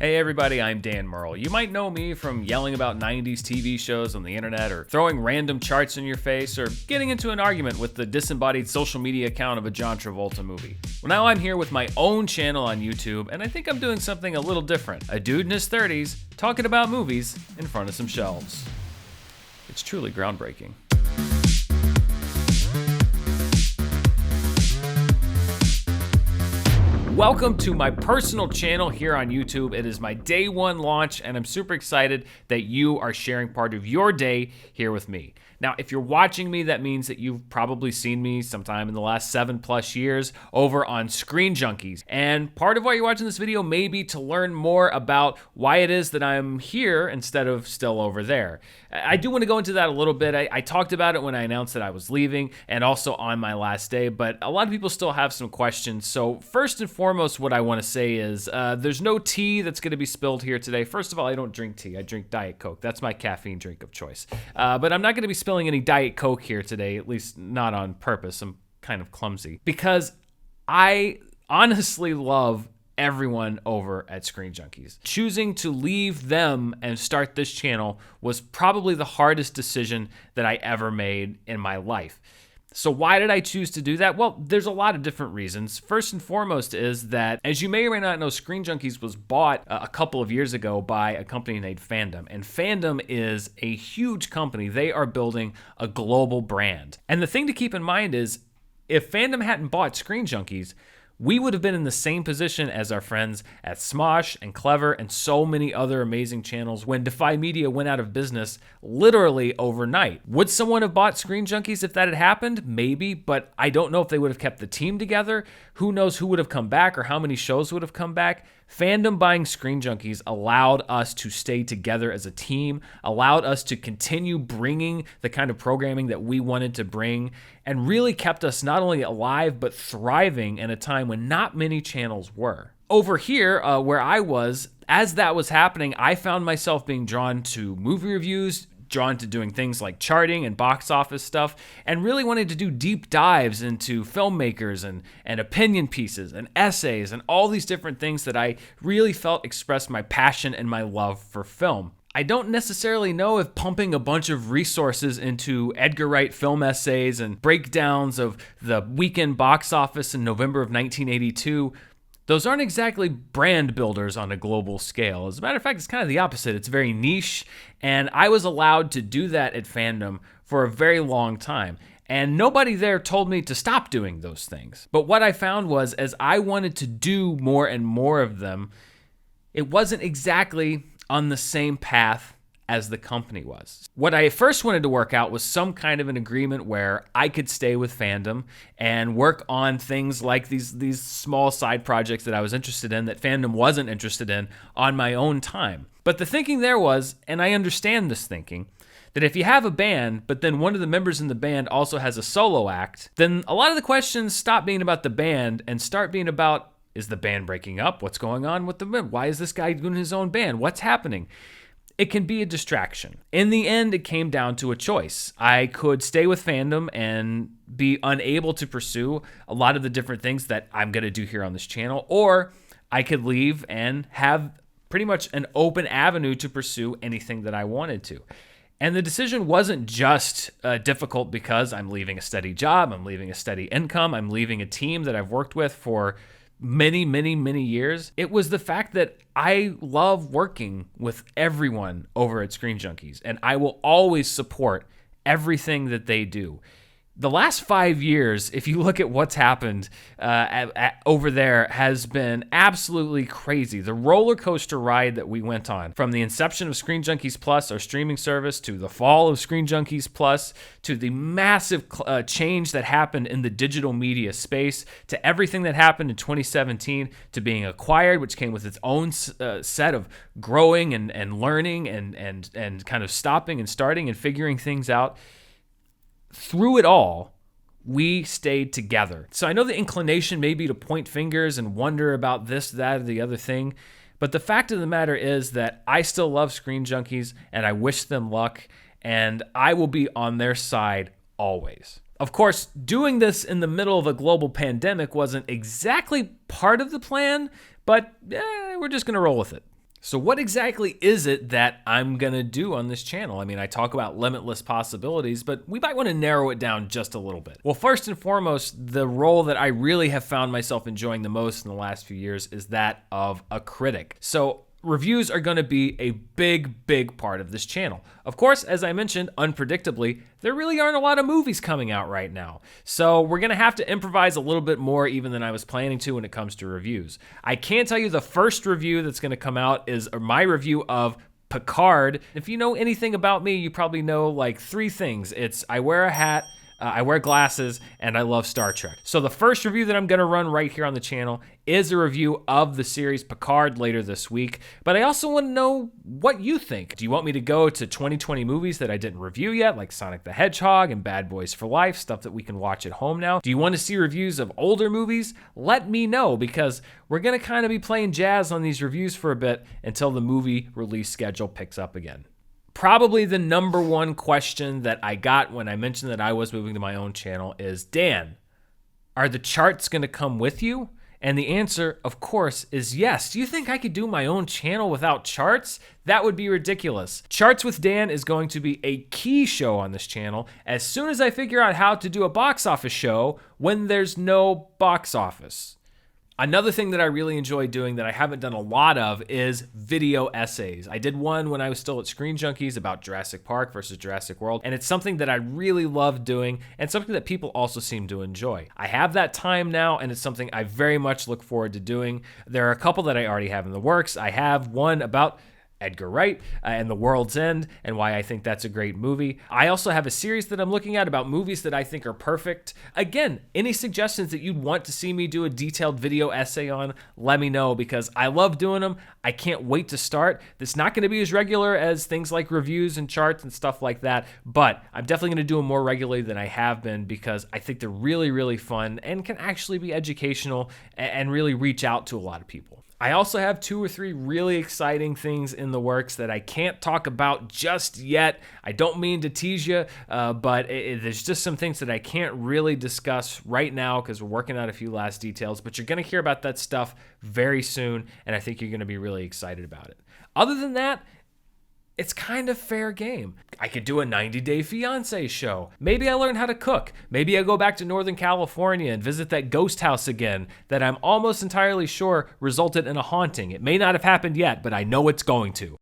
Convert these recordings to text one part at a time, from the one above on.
Hey everybody, I'm Dan Murrell. You might know me from yelling about 90s TV shows on the internet, or throwing random charts in your face, or getting into an argument with the disembodied social media account of a John Travolta movie. Well, now I'm here with my own channel on YouTube, and I think I'm doing something a little different. A dude in his 30s talking about movies in front of some shelves. It's truly groundbreaking. Welcome to my personal channel here on YouTube. It is my day one launch, and I'm super excited that you are sharing part of your day here with me. Now, if you're watching me, that means that you've probably seen me sometime in the last 7+ years over on Screen Junkies. And part of why you're watching this video may be to learn more about why it is that I'm here instead of still over there. I do want to go into that a little bit. I talked about it when I announced that I was leaving and also on my last day, but a lot of people still have some questions. So first and foremost, what I want to say is there's no tea that's going to be spilled here today. First of all, I don't drink tea. I drink Diet Coke. That's my caffeine drink of choice. But I'm not going to be spilling any Diet Coke here today, at least not on purpose. I'm kind of clumsy because I honestly love everyone over at Screen Junkies. Choosing to leave them and start this channel was probably the hardest decision that I ever made in my life. So why did I choose to do that? Well, there's a lot of different reasons. First and foremost is that, as you may or may not know, Screen Junkies was bought a couple of years ago by a company named FANDOM. And FANDOM is a huge company. They are building a global brand. And the thing to keep in mind is, if FANDOM hadn't bought Screen Junkies, we would have been in the same position as our friends at Smosh and Clever and so many other amazing channels when Defy Media went out of business literally overnight. Would someone have bought Screen Junkies if that had happened? Maybe, but I don't know if they would have kept the team together. Who knows who would have come back or how many shows would have come back. FANDOM buying Screen Junkies allowed us to stay together as a team, allowed us to continue bringing the kind of programming that we wanted to bring, and really kept us not only alive, but thriving in a time when not many channels were. Over here, where I was, as that was happening, I found myself being drawn to movie reviews, drawn to doing things like charting and box office stuff, and really wanted to do deep dives into filmmakers and opinion pieces and essays and all these different things that I really felt expressed my passion and my love for film. I don't necessarily know if pumping a bunch of resources into Edgar Wright film essays and breakdowns of the weekend box office in November of 1982, those aren't exactly brand builders on a global scale. As a matter of fact, it's kind of the opposite. It's very niche, and I was allowed to do that at FANDOM for a very long time. And nobody there told me to stop doing those things. But what I found was, as I wanted to do more and more of them, it wasn't exactly on the same path as the company was. What I first wanted to work out was some kind of an agreement where I could stay with FANDOM and work on things like these small side projects that I was interested in that FANDOM wasn't interested in on my own time. But the thinking there was, and I understand this thinking, that if you have a band, but then one of the members in the band also has a solo act, then a lot of the questions stop being about the band and start being about, is the band breaking up? What's going on with the band? Why is this guy doing his own band? What's happening? It can be a distraction. In the end, it came down to a choice. I could stay with FANDOM and be unable to pursue a lot of the different things that I'm going to do here on this channel, or I could leave and have pretty much an open avenue to pursue anything that I wanted to. And the decision wasn't just difficult because I'm leaving a steady job, I'm leaving a steady income, I'm leaving a team that I've worked with for many, many, many years. It was the fact that I love working with everyone over at Screen Junkies, and I will always support everything that they do. The last 5 years, if you look at what's happened over there, has been absolutely crazy. The roller coaster ride that we went on, from the inception of Screen Junkies Plus, our streaming service, to the fall of Screen Junkies Plus, to the massive change that happened in the digital media space, to everything that happened in 2017, to being acquired, which came with its own set of growing and learning and kind of stopping and starting and figuring things out. Through it all, we stayed together. So I know the inclination may be to point fingers and wonder about this, that, or the other thing, but the fact of the matter is that I still love Screen Junkies, and I wish them luck, and I will be on their side always. Of course, doing this in the middle of a global pandemic wasn't exactly part of the plan, but we're just going to roll with it. So what exactly is it that I'm going to do on this channel? I mean, I talk about limitless possibilities, but we might want to narrow it down just a little bit. Well, first and foremost, the role that I really have found myself enjoying the most in the last few years is that of a critic. So reviews are going to be a big part of this channel. Of course, as I mentioned, unpredictably, there really aren't a lot of movies coming out right now. So we're going to have to improvise a little bit more even than I was planning to when it comes to reviews. I can tell you the first review that's going to come out is my review of PICARD. If you know anything about me, you probably know like 3 things. It's I wear a hat, I wear glasses, and I love Star Trek. So the first review that I'm gonna run right here on the channel is a review of the series PICARD later this week. But I also wanna know what you think. Do you want me to go to 2020 movies that I didn't review yet, like Sonic the Hedgehog and Bad Boys for Life, stuff that we can watch at home now? Do you wanna see reviews of older movies? Let me know, because we're gonna kind of be playing jazz on these reviews for a bit until the movie release schedule picks up again. Probably the number one question that I got when I mentioned that I was moving to my own channel is, Dan, are the charts going to come with you? And the answer, of course, is yes. Do you think I could do my own channel without charts? That would be ridiculous. Charts with Dan is going to be a key show on this channel as soon as I figure out how to do a box office show when there's no box office. Another thing that I really enjoy doing that I haven't done a lot of is video essays. I did one when I was still at Screen Junkies about Jurassic Park versus Jurassic World, and it's something that I really love doing and something that people also seem to enjoy. I have that time now, and it's something I very much look forward to doing. There are a couple that I already have in the works. I have one about Edgar Wright and The World's End and why I think that's a great movie. I also have a series that I'm looking at about movies that I think are perfect. Again, any suggestions that you'd want to see me do a detailed video essay on, let me know, because I love doing them. I can't wait to start. It's not going to be as regular as things like reviews and charts and stuff like that, but I'm definitely going to do them more regularly than I have been because I think they're really fun and can actually be educational and really reach out to a lot of people. I also have 2 or 3 really exciting things in the works that I can't talk about just yet. I don't mean to tease you, but there's just some things that I can't really discuss right now because we're working out a few last details, but you're going to hear about that stuff very soon, and I think you're going to be really excited about it. Other than that, it's kind of fair game. I could do a 90-Day Fiancé show. Maybe I learn how to cook. Maybe I go back to Northern California and visit that ghost house again that I'm almost entirely sure resulted in a haunting. It may not have happened yet, but I know it's going to.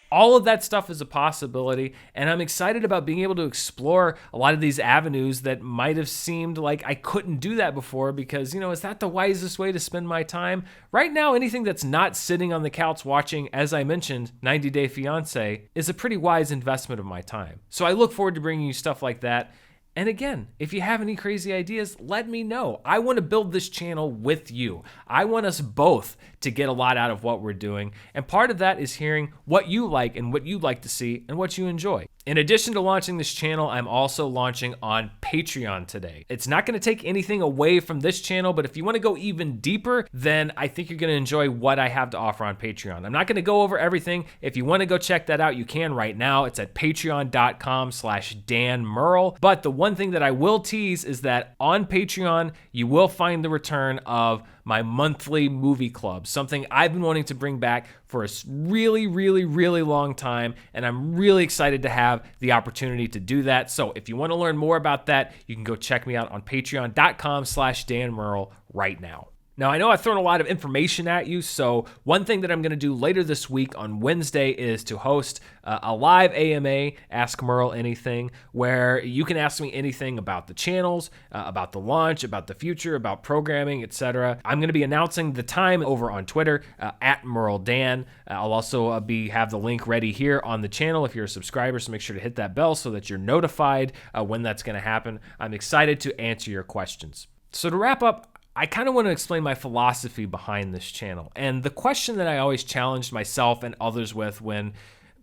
All of that stuff is a possibility, and I'm excited about being able to explore a lot of these avenues that might have seemed like I couldn't do that before because, is that the wisest way to spend my time? Right now, anything that's not sitting on the couch watching, as I mentioned, 90 Day Fiancé, is a pretty wise investment of my time. So I look forward to bringing you stuff like that. And again, if you have any crazy ideas, let me know. I want to build this channel with you. I want us both to get a lot out of what we're doing. And part of that is hearing what you like and what you'd like to see and what you enjoy. In addition to launching this channel, I'm also launching on Patreon today. It's not going to take anything away from this channel, but if you want to go even deeper, then I think you're going to enjoy what I have to offer on Patreon. I'm not going to go over everything. If you want to go check that out, you can right now. It's at patreon.com/Dan Murrell. But the one thing that I will tease is that on Patreon, you will find the return of my monthly movie club, something I've been wanting to bring back for a really long time, and I'm really excited to have the opportunity to do that. So if you want to learn more about that, you can go check me out on patreon.com/Dan Murrell right now. Now, I know I've thrown a lot of information at you, so one thing that I'm going to do later this week on Wednesday is to host a live AMA, Ask Murrell Anything, where you can ask me anything about the channels, about the launch, about the future, about programming, etc. I'm going to be announcing the time over on Twitter, at MurrellDan. I'll also have the link ready here on the channel if you're a subscriber, so make sure to hit that bell so that you're notified when that's going to happen. I'm excited to answer your questions. So to wrap up, I kind of want to explain my philosophy behind this channel. And the question that I always challenged myself and others with when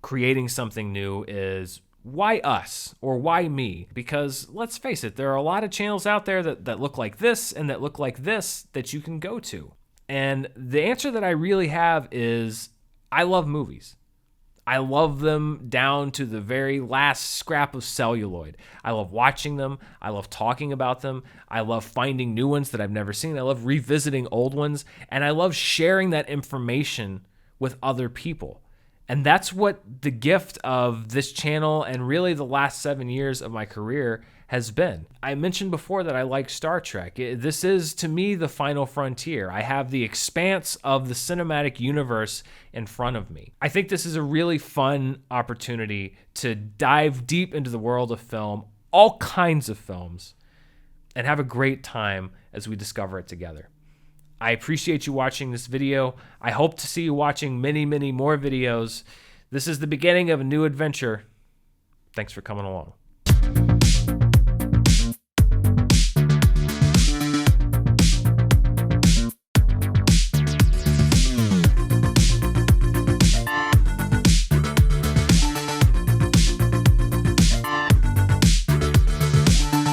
creating something new is, why us or why me? Because let's face it, there are a lot of channels out there that look like this and that look like this that you can go to. And the answer that I really have is, I love movies. I love them down to the very last scrap of celluloid. I love watching them. I love talking about them. I love finding new ones that I've never seen. I love revisiting old ones. And I love sharing that information with other people. And that's what the gift of this channel and really the last 7 years of my career has been. I mentioned before that I like Star Trek. This is, to me, the final frontier. I have the expanse of the cinematic universe in front of me. I think this is a really fun opportunity to dive deep into the world of film, all kinds of films, and have a great time as we discover it together. I appreciate you watching this video. I hope to see you watching many, many more videos. This is the beginning of a new adventure. Thanks for coming along.